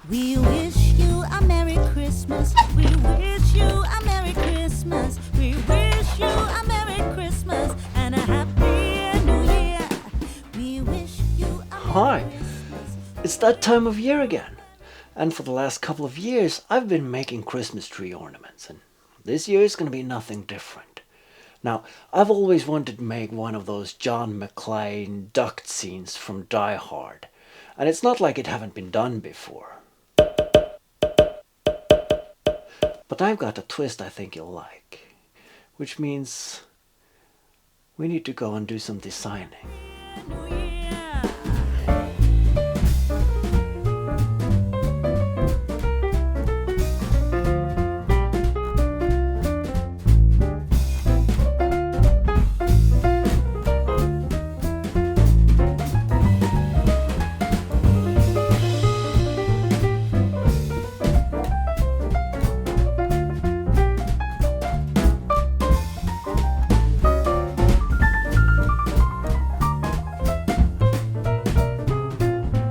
We wish you a Merry Christmas. We wish you a Merry Christmas. We wish you a Merry Christmas and a Happy New Year. We wish you a Hi, Merry Christmas. it's that time of year again. And for the last couple of years, I've been making Christmas tree ornaments, and this year is going to be nothing different. Now, I've always wanted to make one of those John Mcclane Duct scenes from Die Hard, and it's not like it haven't been done before. But I've got a twist I think you'll like, which means we need to go and do some designing. New Year.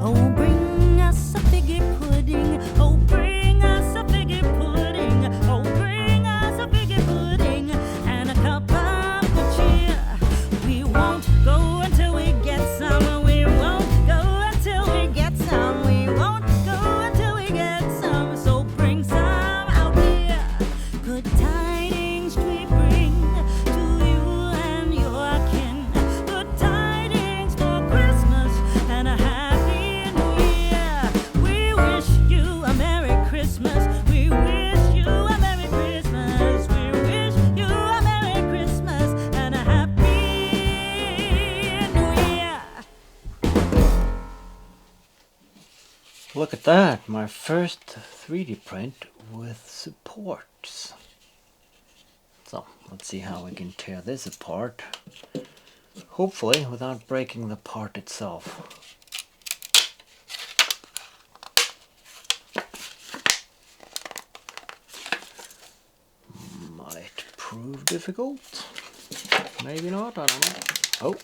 Oh, bring us a figgy pudding. Oh, bring us a figgy pudding. Oh, bring us a figgy pudding and a cup of good cheer. We won't go until we get some. We won't go until we get some. We won't go until we get some. So bring some out here. Good tidings we bring to you and your kin. Good tidings for Christmas and a Happy New Year. We wish you a Merry Christmas. We wish you a Merry Christmas. We wish you a Merry Christmas and a Happy New Year. Look at that, my first 3D print with supports. So, let's see how we can tear this apart. Hopefully without breaking the part itself. Might prove difficult. Maybe not, I don't know. Oh.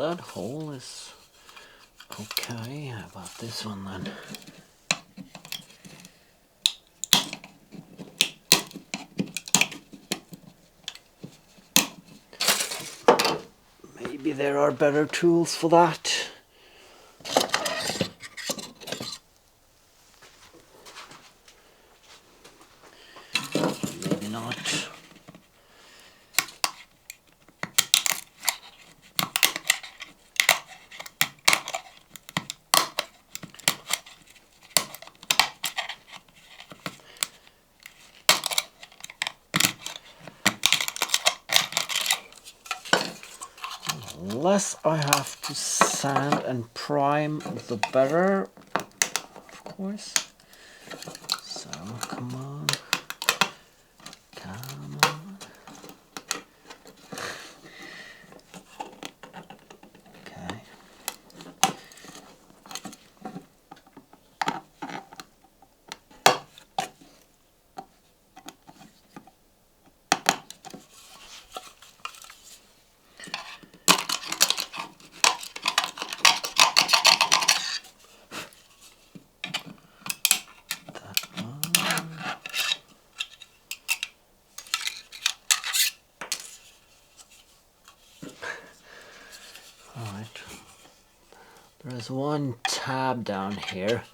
that hole is okay. How about this one then? Maybe there are better tools for that. Maybe not. The less I have to sand and prime, the better, of course. So, come on. Come on. Okay. There's one tab down here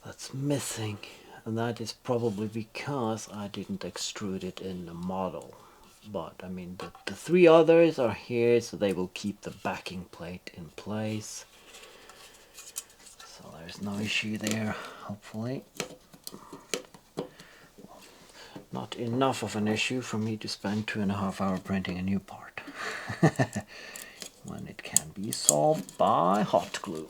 that's missing, and that is probably because I didn't extrude it in the model. But I mean, the three others are here, so they will keep the backing plate in place. So there's no issue there, hopefully. Not enough of an issue for me to spend 2.5 hours printing a new part. When it can be solved by hot glue.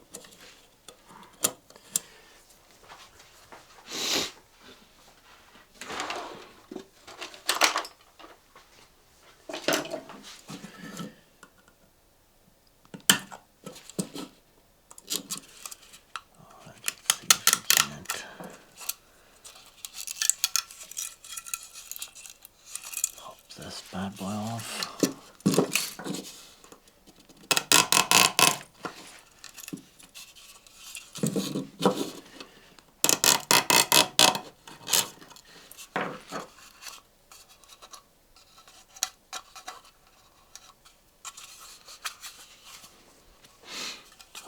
This bad boy off.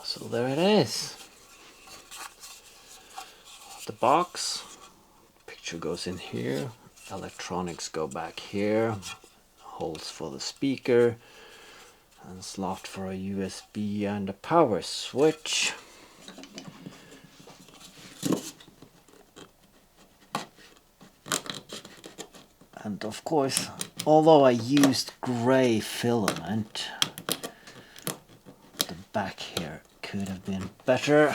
So there it is. The box. Picture goes in here. Electronics go back here. Holes for the speaker. And slot for a USB and a power switch. And of course, although I used gray filament, the back here could have been better.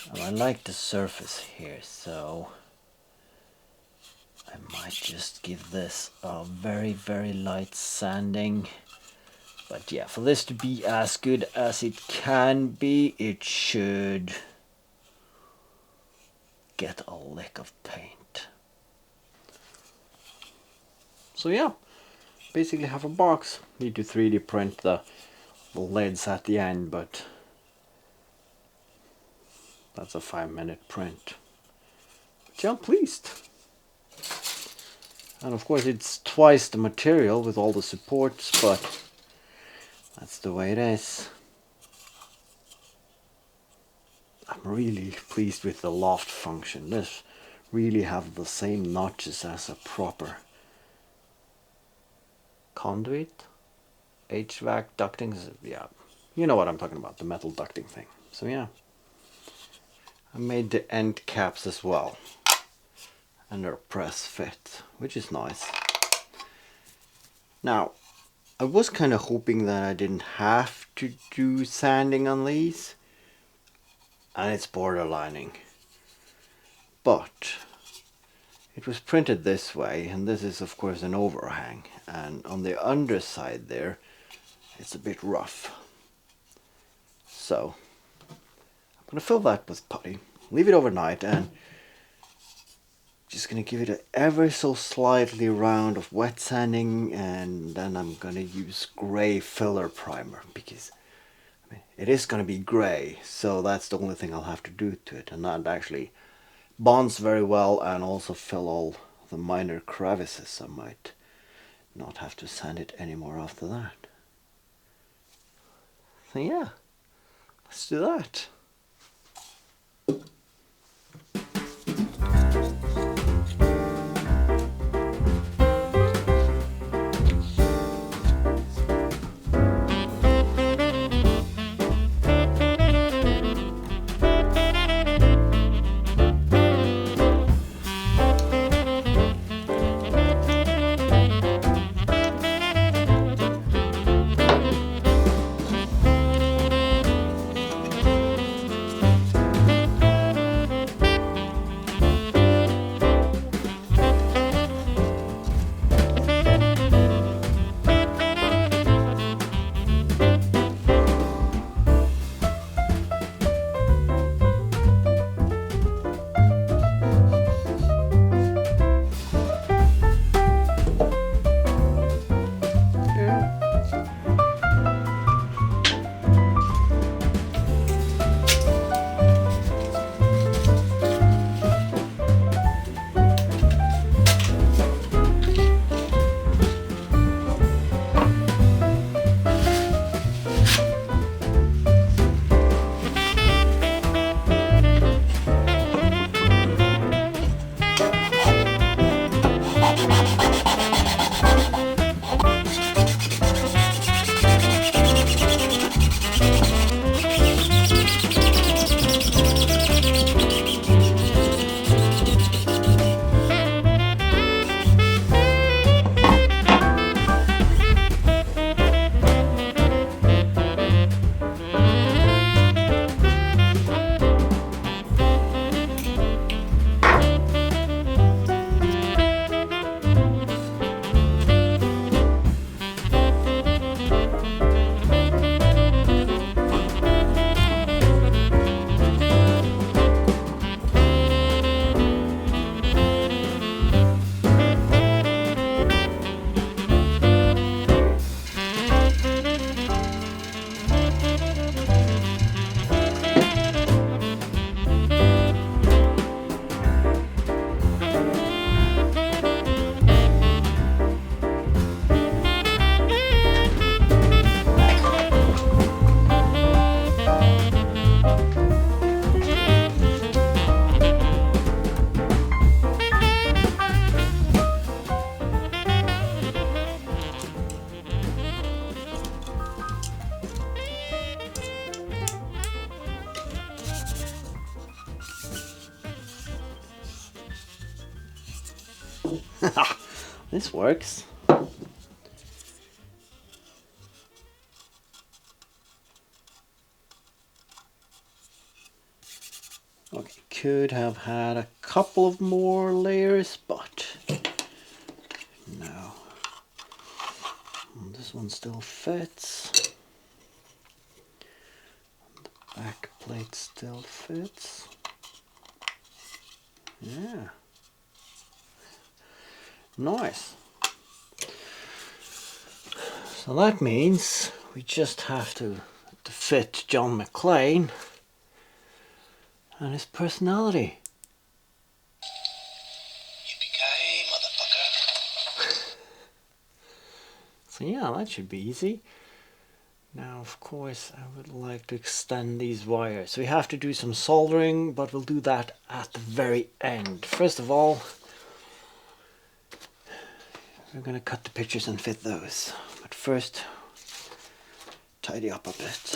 And I like the surface here, so I might just give this a very, very light sanding. But yeah, for this to be as good as it can be, it should get a lick of paint. So yeah, basically have a box. Need to 3D print the lids at the end, but that's a 5-minute print. But yeah, I'm pleased. And of course it's twice the material with all the supports, but that's the way it is. I'm really pleased with the loft function. This really have the same notches as a proper conduit, HVAC ducting. Yeah, you know what I'm talking about, the metal ducting thing. So yeah, I made the end caps as well, and they're press fit, which is nice. Now, I was kind of hoping that I didn't have to do sanding on these, and it's borderlining, but it was printed this way, and this is of course an overhang, and on the underside there it's a bit rough. So I'm going to fill that with putty, leave it overnight, and just gonna give it an ever so slightly round of wet sanding, and then I'm gonna use gray filler primer, because I mean, it is gonna be gray, so that's the only thing I'll have to do to it, and that actually bonds very well and also fill all the minor crevices. I might not have to sand it anymore after that. So yeah, let's do that. This works. Okay, could have had a couple of more layers, but no. This one still fits. The back plate still fits. Yeah. Nice. So that means we just have to fit John Mcclane and his personality. Yippee-ki-yay, motherfucker. So yeah, that should be easy. Now, of course, I would like to extend these wires. So we have to do some soldering, but we'll do that at the very end. First of all, we're going to cut the pictures and fit those. But first, tidy up a bit.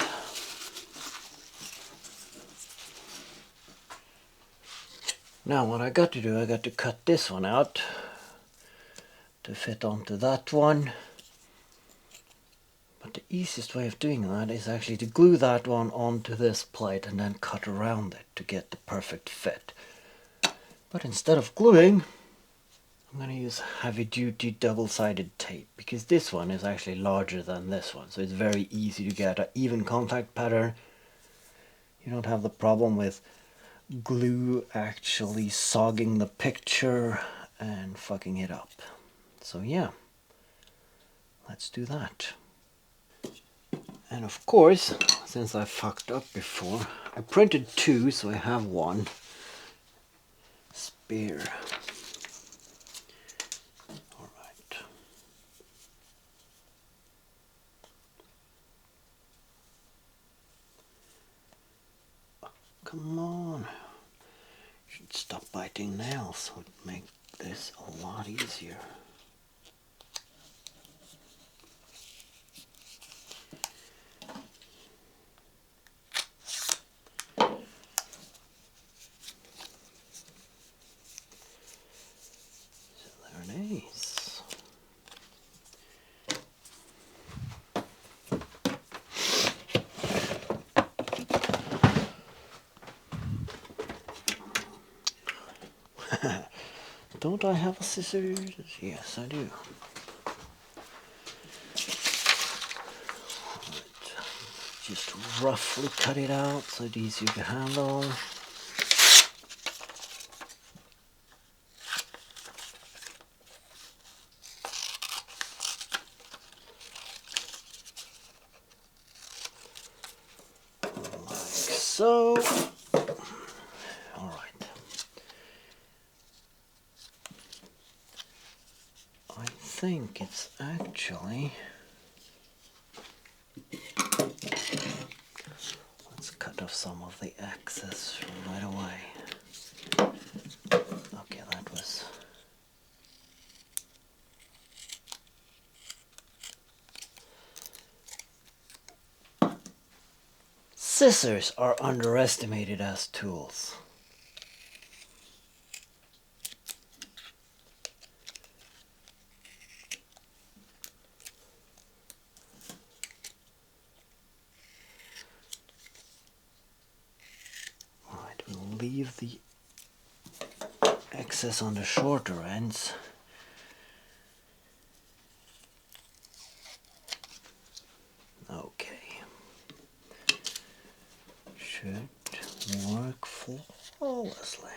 Now what I got to do, I got to cut this one out to fit onto that one. But the easiest way of doing that is actually to glue that one onto this plate and then cut around it to get the perfect fit. But instead of gluing, I'm going to use heavy-duty double-sided tape, because this one is actually larger than this one, so it's very easy to get an even contact pattern. You don't have the problem with glue actually sogging the picture and fucking it up. So yeah, let's do that. And of course, since I fucked up before, I printed two, so I have one spare. Alright. Come on. Should stop biting nails, so it would make this a lot easier. Nice. Don't I have a scissors? Yes, I do. Right. Just roughly cut it out so it's easier to handle. So, all right. I think it's actually, let's cut off some of the excess right away. Okay, that was, scissors are underestimated as tools. Alright, we'll leave the excess on the shorter ends. Okay. Should work flawlessly.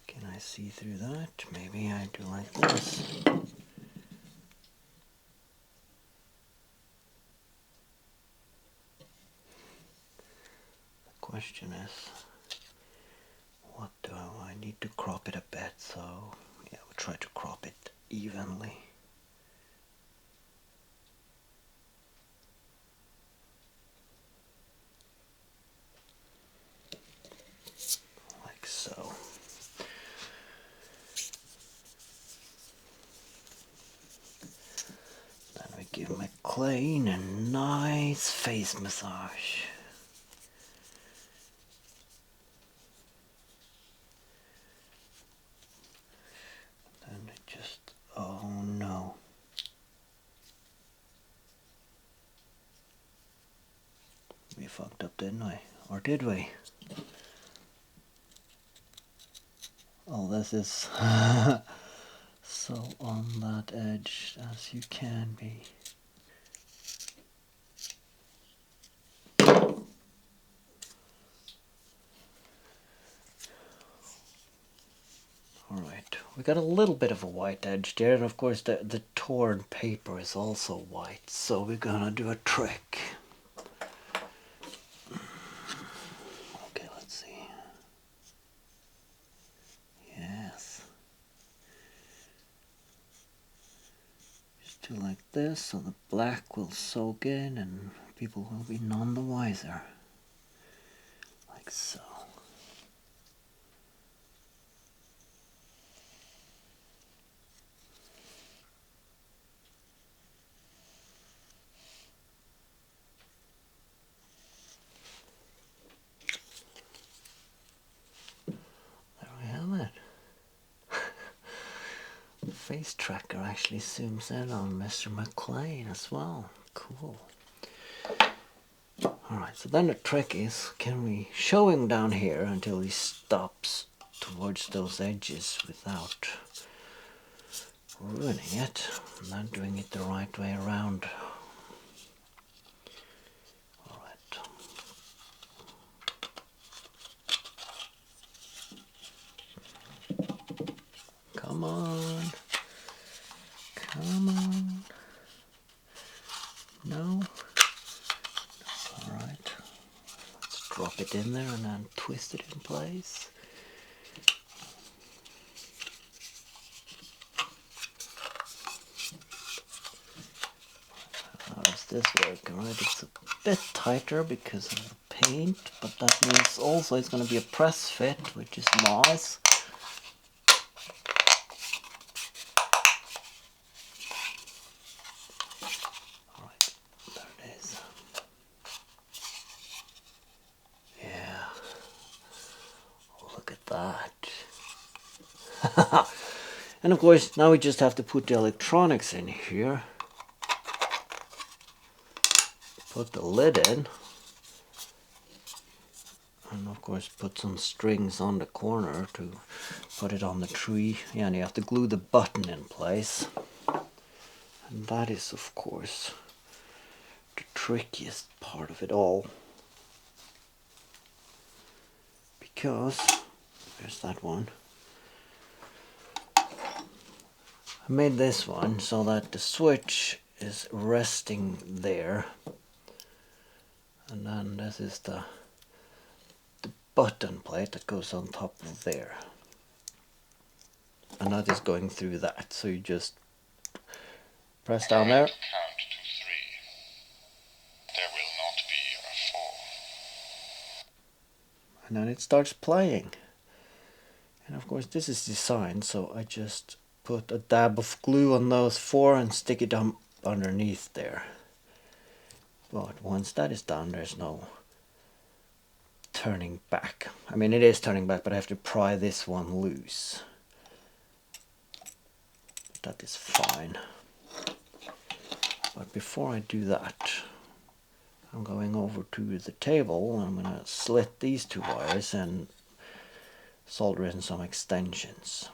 Can I see through that? Maybe I do like this. The question is, what do I need to crop it a bit? So yeah, we'll try to crop it evenly. Like so. Then we give Mcclane a nice face massage. Then it just, oh no. We fucked up, didn't we? Or did we? Oh, this is so on that edge as you can be. Alright, we got a little bit of a white edge there, and of course the torn paper is also white, so we're gonna do a trick. Okay, let's see. Yes. Just do like this, so the black will soak in and people will be none the wiser. Like so. Face tracker actually zooms in on Mr. Mcclane as well. Cool. Alright, so then the trick is, can we show him down here until he stops towards those edges without ruining it, and then doing it the right way around. Alright. No? Alright. Let's drop it in there and then twist it in place. How does this work? Alright, it's a bit tighter because of the paint, but that means also it's going to be a press fit, which is nice. Alright, there it is. Yeah. Look at that. And of course, now we just have to put the electronics in here. Put the lid in. And of course put some strings on the corner to put it on the tree. Yeah, and you have to glue the button in place. And that is of course the trickiest part of it all. Because, there's that one. I made this one so that the switch is resting there. And then this is the button plate that goes on top of there. And that is going through that. So you just press down there. Count to 3. There will not be a 4. And then it starts playing. And of course this is designed so I just put a dab of glue on those 4 and stick it up underneath there. But once that is done, there's no turning back. I mean, it is turning back, but I have to pry this one loose. But that is fine. But before I do that, I'm going over to the table. I'm going to slit these 2 wires and solder in some extensions.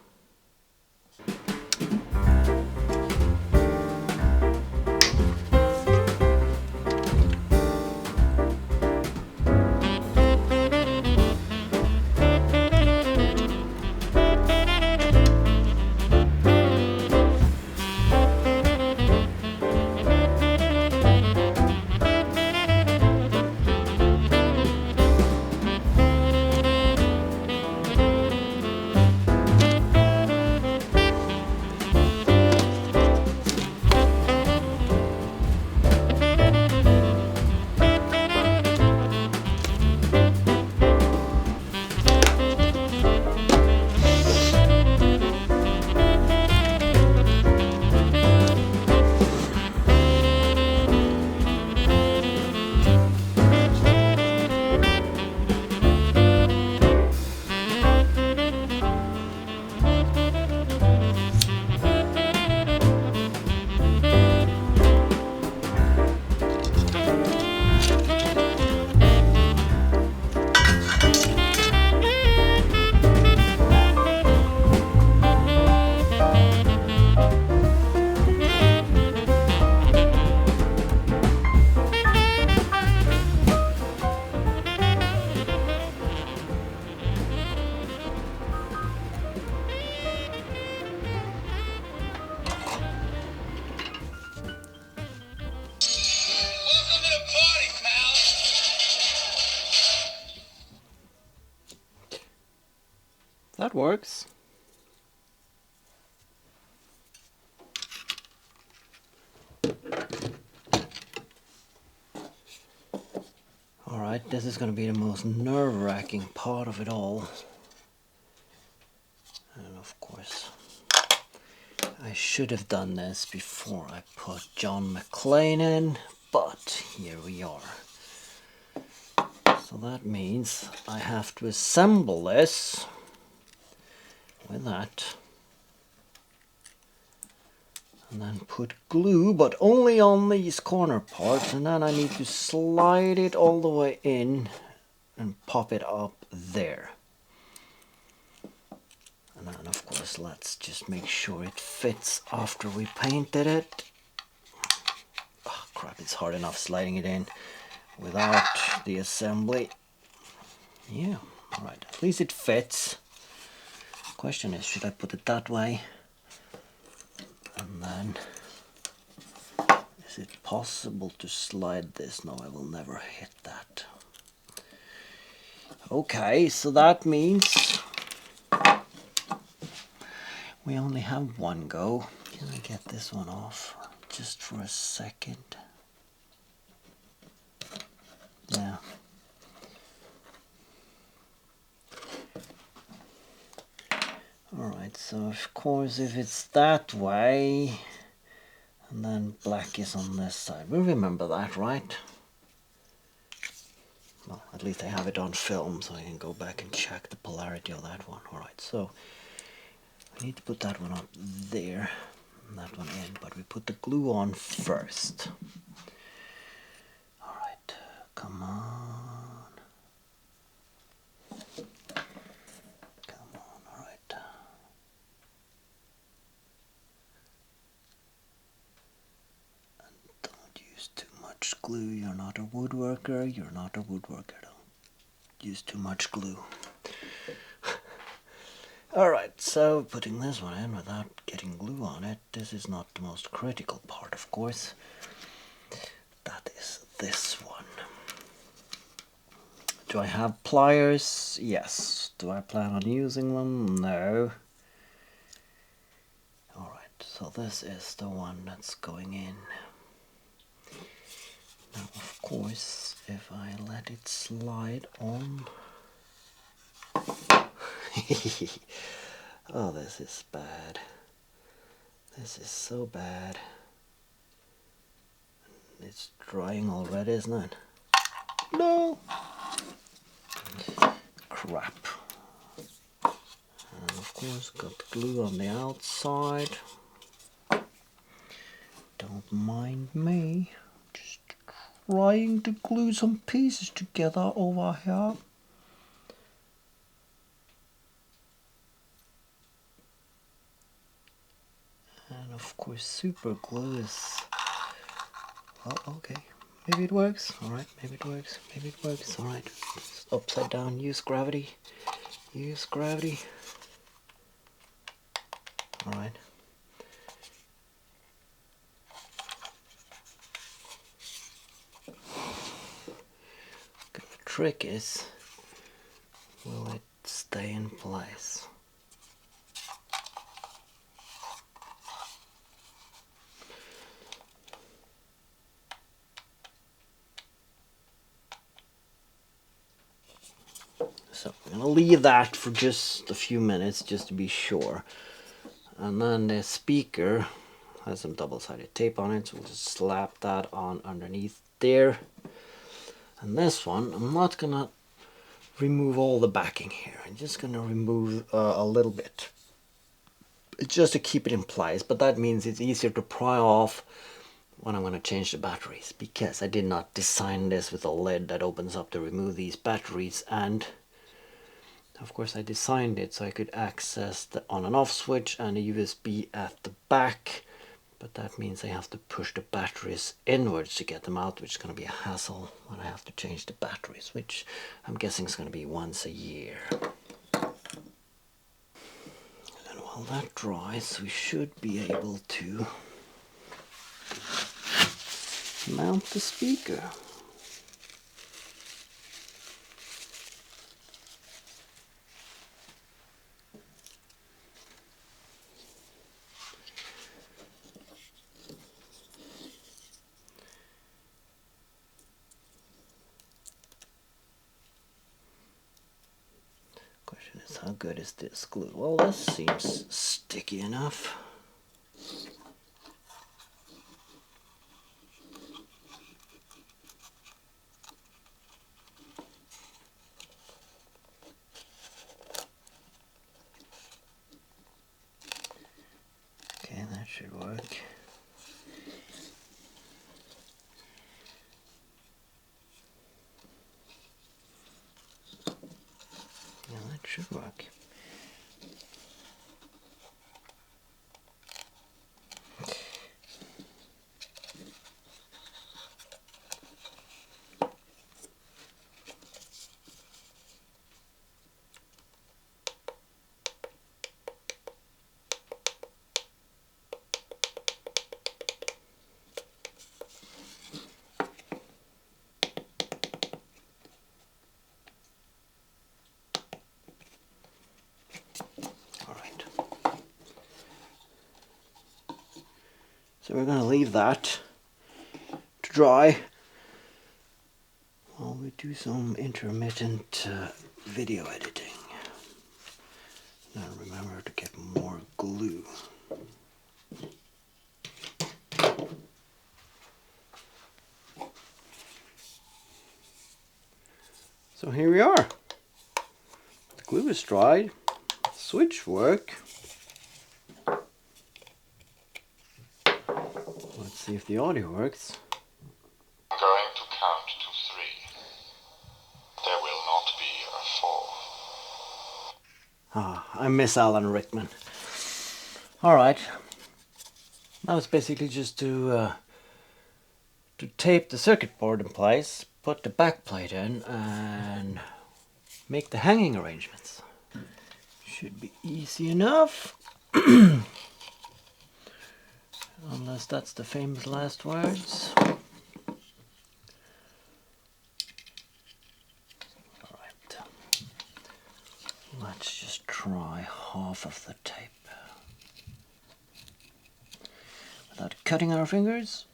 That works. Alright, this is going to be the most nerve-wracking part of it all. And of course, I should have done this before I put John Mcclane in, but here we are. So that means I have to assemble this with that. And then put glue, but only on these corner parts, and then I need to slide it all the way in and pop it up there. And then of course let's just make sure it fits after we painted it. Oh crap, it's hard enough sliding it in without the assembly. Yeah, alright, at least it fits. Question is, should I put it that way? And then Is it possible to slide this? No, I will never hit that. Okay, so that means we only have one go. Can I get this one off just for a second? Yeah. Alright, so of course if it's that way, and then black is on this side. We remember that, right? Well, at least I have it on film, so I can go back and check the polarity of that one. Alright, so I need to put that one up there, and that one in, but we put the glue on first. Alright, come on. Come on, alright. And don't use too much glue. You're not a woodworker. You're not a woodworker. Don't use too much glue. Alright, so putting this one in without getting glue on it, this is not the most critical part, of course. That is this one. Do I have pliers? Yes. Do I plan on using them? No. Alright, so this is the one that's going in. Now, of course, if I let it slide on... Oh, this is bad. This is so bad. It's drying already, isn't it? No! Crap. And of course, got the glue on the outside. Don't mind me. Just trying to glue some pieces together over here. And of course, super glue is... Oh, okay. Maybe it works. Alright, maybe it works. Maybe it works. Alright. Upside down. Use gravity. Use gravity. Alright. The trick is, will it stay in place? So I'm going to leave that for just a few minutes just to be sure. And then the speaker has some double-sided tape on it, so we'll just slap that on underneath there. And this one, I'm not going to remove all the backing here. I'm just going to remove a little bit. It's just to keep it in place, but that means it's easier to pry off when I'm going to change the batteries, because I did not design this with a lid that opens up to remove these batteries, and of course I designed it so I could access the on and off switch and a USB at the back, but that means I have to push the batteries inwards to get them out, which is going to be a hassle when I have to change the batteries, which I'm guessing is going to be once a year. And while that dries, we should be able to mount the speaker. Question is, how good is this glue? Well, this seems sticky enough. Okay, that should work. Yeah, that should work. So we're going to leave that to dry while we do some intermittent video editing. Now remember to get more glue. So here we are. The glue is dried. Switch work. Let's see if the audio works. I'm going to count to 3. There will not be a 4. Ah, I miss Alan Rickman. Alright. Now it's basically just to tape the circuit board in place, put the back plate in, and make the hanging arrangements. Should be easy enough. Unless that's the famous last words. Alright. Let's just try half of the tape. Without cutting our fingers.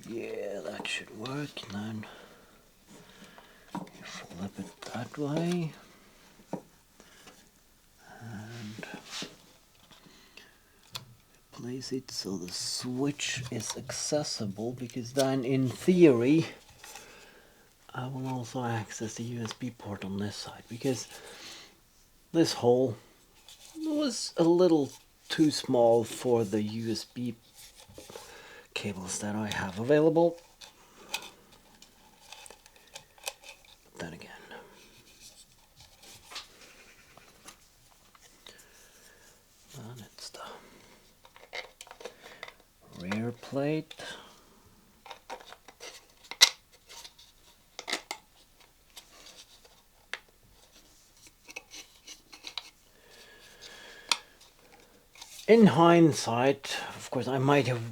Yeah, that should work. And then you flip it that way. And place it so the switch is accessible, because then in theory I will also access the USB port on this side, because this hole was a little too small for the USB cables that I have available. But then again, and it's the rear plate. In hindsight, of course, I might have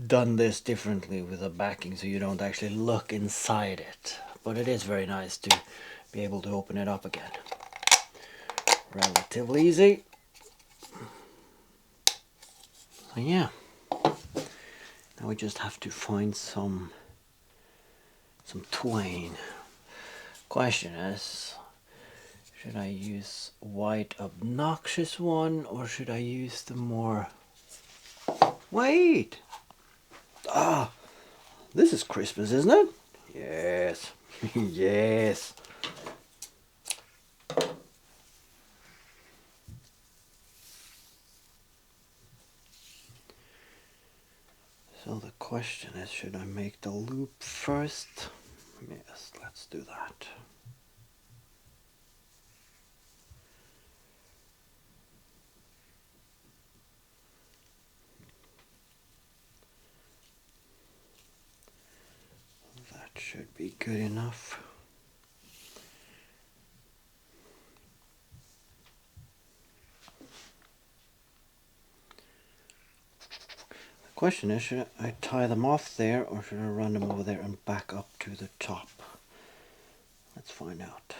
done this differently with the backing so you don't actually look inside it. But it is very nice to be able to open it up again. Relatively easy. So yeah. Now we just have to find some twine. Question is, should I use white obnoxious one, or should I use the more... Wait! Ah! This is Christmas, isn't it? Yes. Yes. So the question is, should I make the loop first? Yes, let's do that. That should be good enough. The question is, should I tie them off there, or should I run them over there and back up to the top? Let's find out.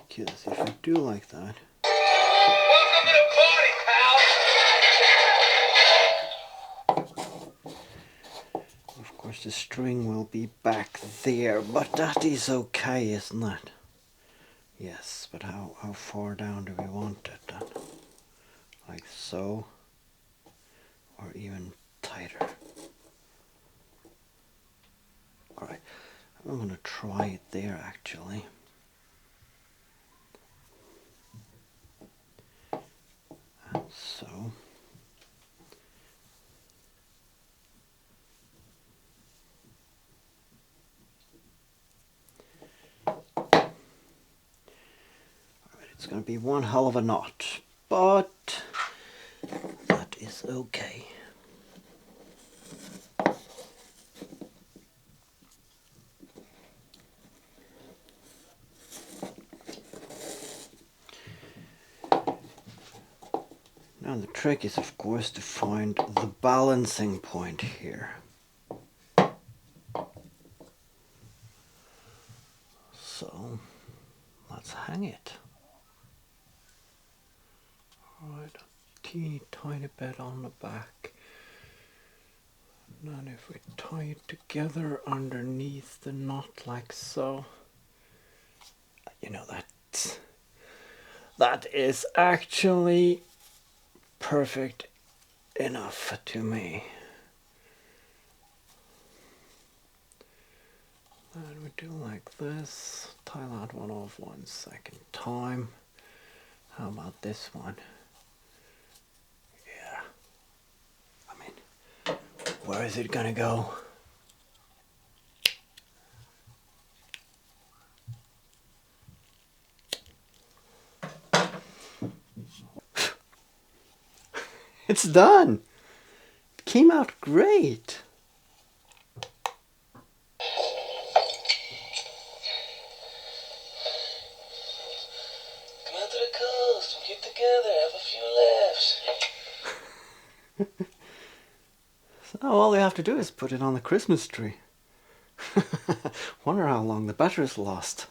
Because if I do like that, Welcome to the party, pal! of course the string will be back there, but that is okay, isn't it? Yes, but how far down do we want it then? Like so, or even tighter? Alright, I'm going to try it there actually. And so. It's going to be one hell of a knot, but that is okay. Now the trick is, of course, to find the balancing point here. So let's hang it. Alright, a teeny tiny bit on the back. And then if we tie it together underneath the knot like so, you know, that is actually perfect enough to me. And we do like this, tie that one off 1 second time. How about this one? Yeah. I mean, where is it gonna go? It's done! It came out great! Come out to the coast, we'll get together, have a few laughs. So all we have to do is put it on the Christmas tree. Wonder how long the battery's lost.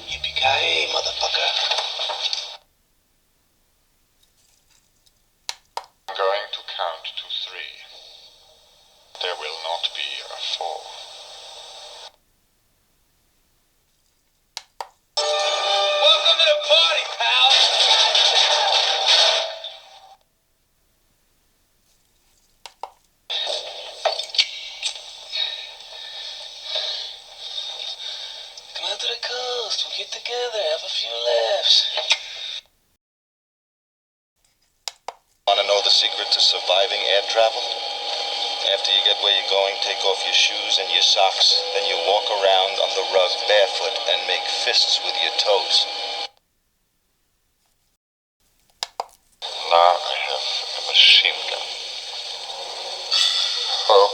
Yippee-ki-yay, motherfucker. I'm going to count to 3. There will not be a 4. Welcome to the party, pal. Come out to the coast, we'll get together, have a few laughs. Want to know the secret to surviving air travel? After you get where you're going, take off your shoes and your socks. Then you walk around on the rug barefoot and make fists with your toes. Now I have a machine gun. Oh,